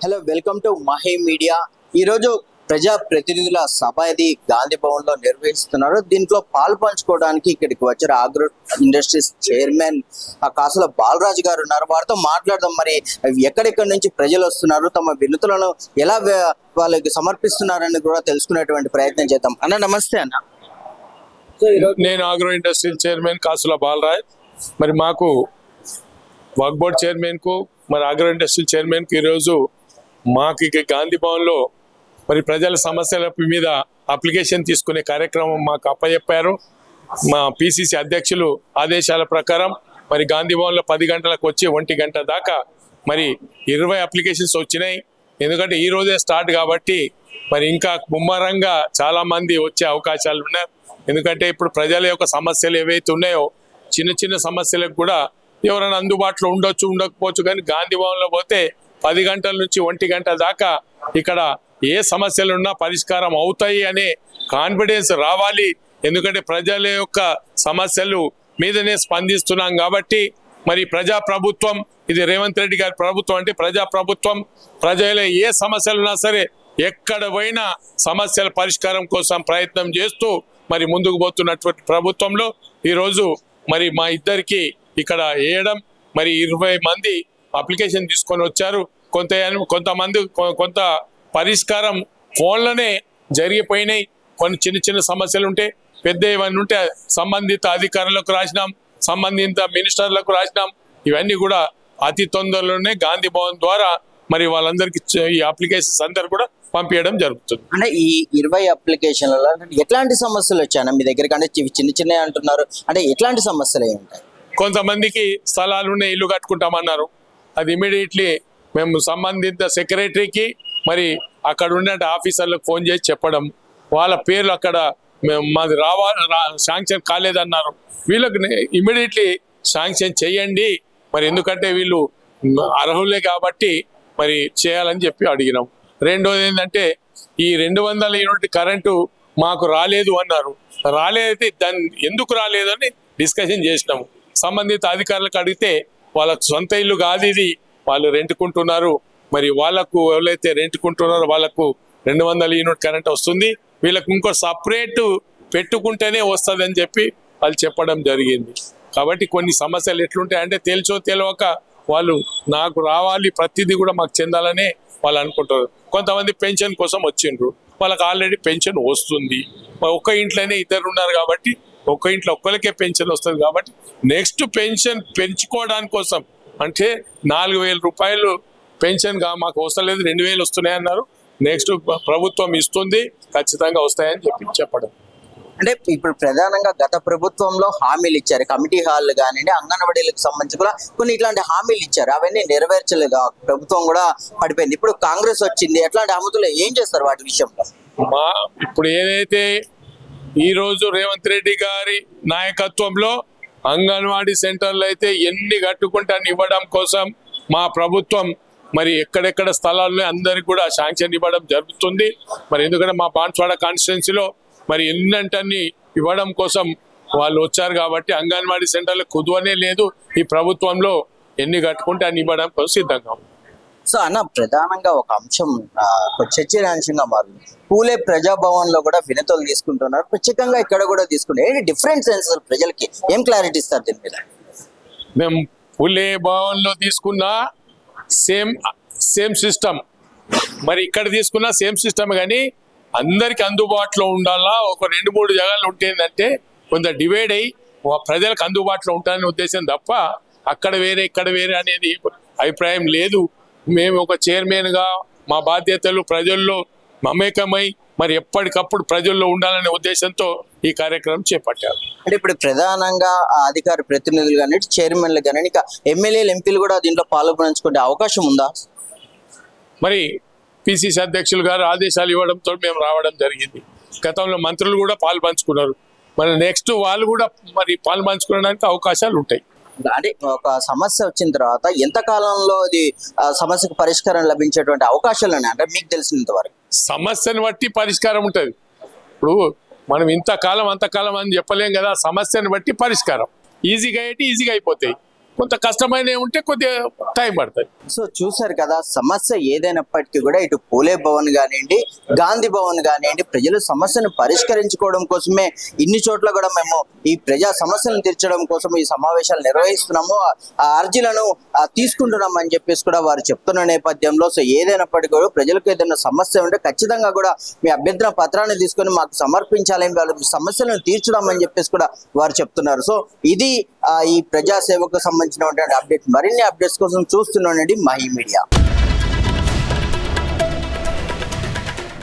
Hello, welcome to Mahi media. ఈరోజు ప్రజా ప్రతినిధుల సభ ఇది గాంధీ భవన్ లో నిర్వహిస్తున్నారు. దీంట్లో పాల్పంచుకోవడానికి ఇక్కడికి వచ్చారు ఆగ్రో ఇండస్ట్రీస్ చైర్మన్ కాసుల బాలరాజు గారు ఉన్నారు. వారితో మాట్లాడదాం. మరి ఎక్కడెక్కడి నుంచి ప్రజలు వస్తున్నారు, తమ వినతులను ఎలా వాళ్ళకి సమర్పిస్తున్నారని కూడా తెలుసుకునేటువంటి ప్రయత్నం చేద్దాం. అన్న నమస్తే. అన్న నేను ఆగ్రో ఇండస్ట్రియల్ చైర్మన్ కాసుల బాలరాజ్. మరి మాకు వర్క్ బోర్డ్ చైర్మన్ కు మరి ఆగ్రో ఇండస్ట్రియల్ చైర్మన్ కు ఈరోజు మాకు గాంధీ భవన్ లో మరి ప్రజల సమస్యల మీద అప్లికేషన్ తీసుకునే కార్యక్రమం మాకు అప్పచెప్పారు. మా పిసిసి అధ్యక్షులు ఆదేశాల ప్రకారం మరి గాంధీ భవన్ లో 10 గంటలకు వచ్చి 1 గంట దాకా మరి 20 అప్లికేషన్స్ వచ్చినాయి. ఎందుకంటే ఈ రోజే స్టార్ట్ కాబట్టి మరి ఇంకా ముమ్మరంగా చాలా మంది వచ్చే అవకాశాలు ఉన్నాయి. ఎందుకంటే ఇప్పుడు ప్రజల యొక్క సమస్యలు ఏవైతే ఉన్నాయో చిన్న చిన్న సమస్యలకు కూడా ఎవరైనా అందుబాటులో ఉండొచ్చు, ఉండకపోవచ్చు, కానీ గాంధీ భవన్ లో పోతే 10 గంటల నుంచి 1 గంట దాకా ఇక్కడ ఏ సమస్యలున్నా పరిష్కారం అవుతాయి అనే కాన్ఫిడెన్స్ రావాలి. ఎందుకంటే ప్రజల యొక్క సమస్యలు మీదనే స్పందిస్తున్నాం కాబట్టి మరి ప్రజా ప్రభుత్వం ఇది రేవంత్ రెడ్డి గారి ప్రభుత్వం. అంటే ప్రజా ప్రభుత్వం ప్రజల ఏ సమస్యలున్నా సరే ఎక్కడ పోయినా సమస్యల పరిష్కారం కోసం ప్రయత్నం చేస్తూ మరి ముందుకు పోతున్నటువంటి ప్రభుత్వంలో ఈరోజు మరి మా ఇద్దరికి ఇక్కడ వేయడం మరి 20 మంది అప్లికేషన్ తీసుకొని వచ్చారు. కొంతమంది కొంత పరిష్కారం ఫోన్లోనే జరిగిపోయినాయి. కొన్ని చిన్న చిన్న సమస్యలు ఉంటే, పెద్ద ఏమైనా ఉంటే సంబంధిత అధికారులకు రాసినాం, సంబంధిత మినిస్టర్లకు రాసినాం. ఇవన్నీ కూడా అతి తొందరలోనే గాంధీ భవన్ ద్వారా మరి వాళ్ళందరికీ ఈ అప్లికేషన్స్ అందరు కూడా పంపించడం జరుగుతుంది. అంటే ఈ 20 అప్లికేషన్లలో ఎట్లాంటి సమస్యలు వచ్చాయన్న మీ దగ్గరికి? అంటే చిన్న చిన్న అంటున్నారు, అంటే ఎట్లాంటి సమస్యలు ఏమి ఉంటాయి? కొంతమందికి స్థలాలు ఉన్నాయి, ఇల్లు కట్టుకుంటామన్నారు. అది ఇమీడియట్లీ మేము సంబంధిత సెక్రటరీకి మరి అక్కడ ఉన్న ఆఫీసర్లకు ఫోన్ చేసి చెప్పడం, వాళ్ళ పేర్లు అక్కడ మాది శాంక్షన్ కాలేదన్నారు. వీళ్ళకి ఇమీడియట్లీ శాంక్షన్ చేయండి మరి, ఎందుకంటే వీళ్ళు అర్హులే కాబట్టి మరి చేయాలని చెప్పి అడిగినాం. రెండోది ఏంటంటే ఈ 200 యూనిట్ కరెంటు మాకు రాలేదు అన్నారు. రాలేదైతే దాన్ని ఎందుకు రాలేదు అని డిస్కషన్ చేసినాము. సంబంధిత అధికారులకు అడిగితే వాళ్ళకు సొంత ఇల్లు కాదు ఇది, వాళ్ళు రెంట్కుంటున్నారు. మరి వాళ్ళకు ఎవరైతే రెంట్కుంటున్నారో వాళ్ళకు 200 యూనిట్ కరెంట్ వస్తుంది, వీళ్ళకు ఇంకో సపరేట్ పెట్టుకుంటేనే వస్తుంది అని చెప్పి వాళ్ళు చెప్పడం జరిగింది. కాబట్టి కొన్ని సమస్యలు ఎట్లుంటాయి అంటే తెలిసో తెలియక వాళ్ళు నాకు రావాలి, ప్రతిదీ కూడా మాకు చెందాలనే వాళ్ళు అనుకుంటారు. కొంతమంది పెన్షన్ కోసం వచ్చిండ్రు, వాళ్ళకి ఆల్రెడీ పెన్షన్ వస్తుంది. ఒక్క ఇంట్లోనే ఇద్దరు ఉన్నారు కాబట్టి ఒక్క ఇంట్లో ఒక్కరికే పెన్షన్ వస్తుంది. కాబట్టి నెక్స్ట్ పెన్షన్ పెంచుకోవడానికి కోసం అంటే 4,000 రూపాయలు పెన్షన్ మాకు అవసరం లేదు, 2,000 వస్తున్నాయన్నారు. నెక్స్ట్ ప్రభుత్వం ఇస్తుంది, ఖచ్చితంగా వస్తాయని చెప్పడం. అంటే ఇప్పుడు ప్రధానంగా గత ప్రభుత్వంలో హామీలు ఇచ్చారు, కమిటీ హాల్ కానివ్వండి, అంగన్వాడీలకు సంబంధించి కూడా కొన్ని ఇట్లాంటి హామీలు ఇచ్చారు, అవన్నీ నెరవేర్చలేదు. ప్రభుత్వం కూడా పడిపోయింది. ఇప్పుడు కాంగ్రెస్ వచ్చింది, ఎట్లాంటి హామీలు ఏం చేస్తారు వాటి విషయంలో? ఇప్పుడు ఏదైతే ఈ రోజు రేవంత్ రెడ్డి గారి నాయకత్వంలో అంగన్వాడీ సెంటర్లు అయితే ఎన్ని కట్టుకుంటే అన్ని ఇవ్వడం కోసం మా ప్రభుత్వం మరి ఎక్కడెక్కడ స్థలాల్లో అందరికి కూడా శాంక్షన్ ఇవ్వడం జరుగుతుంది. మరి ఎందుకంటే మా బాన్స్వాడ కాన్స్టిట్యున్సీలో మరి ఎన్నంటన్ని ఇవ్వడం కోసం వాళ్ళు వచ్చారు కాబట్టి అంగన్వాడీ సెంటర్లు కుదువనే లేదు. ఈ ప్రభుత్వంలో ఎన్ని కట్టుకుంటే అన్ని ఇవ్వడం కోసం సిద్ధంగా ఉంది. సో అన్న, ప్రధానంగా ఒక అంశం చర్చనీయాంశంగా మారింది. పూలే ప్రజాభవన్ లో కూడా వినతులు తీసుకుంటున్నారు, ప్రత్యేకంగా ఇక్కడ కూడా తీసుకుంటారు. ఏంటి డిఫరెన్స్ అసలు ప్రజలకి ఏం క్లారిటీ ఇస్తారు దీని మీద? మేము పూలే భవన్ లో తీసుకున్న సేమ్ సిస్టమ్, మరి ఇక్కడ తీసుకున్న సేమ్ సిస్టమ్, కానీ అందరికి అందుబాటులో ఉండాలా. ఒక 2-3 జగాలు ఉంటేందంటే కొంత డివైడ్ అయ్యి ప్రజలకు అందుబాటులో ఉంటారనే ఉద్దేశం తప్ప అక్కడ వేరే ఇక్కడ వేరే అనేది అభిప్రాయం లేదు. మేము ఒక చైర్మన్ గా మా బాధ్యతలు ప్రజల్లో మమేకమై మరి ఎప్పటికప్పుడు ప్రజల్లో ఉండాలనే ఉద్దేశంతో ఈ కార్యక్రమం చేపట్టారు. అంటే ఇప్పుడు ప్రధానంగా అధికార ప్రతినిధులు కానీ, చైర్మన్లు కానీ, ఇంకా ఎమ్మెల్యేలు, ఎంపీలు కూడా దీంట్లో పాల్గొనుకునే అవకాశం ఉందా? మరి పిసిసి అధ్యక్షులు గారు ఆదేశాలు ఇవ్వడంతో మేము రావడం జరిగింది. గతంలో మంత్రులు కూడా పాల్పంచుకున్నారు. మరి నెక్స్ట్ వాళ్ళు కూడా మరి పాల్పంచుకోవడానికి అవకాశాలు ఉంటాయి. అంటే ఒక సమస్య వచ్చిన తర్వాత ఎంత కాలంలో ఇది సమస్యకు పరిష్కారం లభించేటువంటి అవకాశాలు ఉన్నాయి అంటే మీకు తెలిసినంత వరకు? సమస్యను బట్టి పరిష్కారం ఉంటుంది. ఇప్పుడు మనం ఇంతకాలం అంతకాలం అని చెప్పలేం కదా. సమస్యను బట్టి పరిష్కారం ఈజీగా అయితే ఈజీగా అయిపోతాయి, కొంత కష్టమైన ఉంటే కొద్దిగా టైం పడుతుంది. సో చూసారు కదా, సమస్య ఏదైనప్పటికీ కూడా ఇటు పూలే భవన్ కానివ్వండి, గాంధీ భవన్ కానివ్వండి, ప్రజలు సమస్యను పరిష్కరించుకోవడం కోసమే ఇన్ని చోట్ల కూడా మేము ఈ ప్రజా సమస్యలను తీర్చడం కోసం ఈ సమావేశాలు నిర్వహిస్తున్నాము, ఆ అర్జీలను తీసుకుంటున్నాం అని చెప్పేసి కూడా వారు చెప్తున్న నేపథ్యంలో, సో ఏదైనప్పటికీ కూడా ప్రజలకు ఏదైనా సమస్య ఉంటే ఖచ్చితంగా కూడా మీ అభ్యర్థన పత్రాన్ని తీసుకొని మాకు సమర్పించాలని, వాళ్ళ సమస్యలను తీర్చడం అని చెప్పేసి కూడా వారు చెప్తున్నారు. సో ఇది ఈ ప్రజా సేవకు సంబంధించినటువంటి అప్డేట్. మరిన్ని అప్డేట్స్ కోసం చూస్తున్నానండి మహి మీడియా.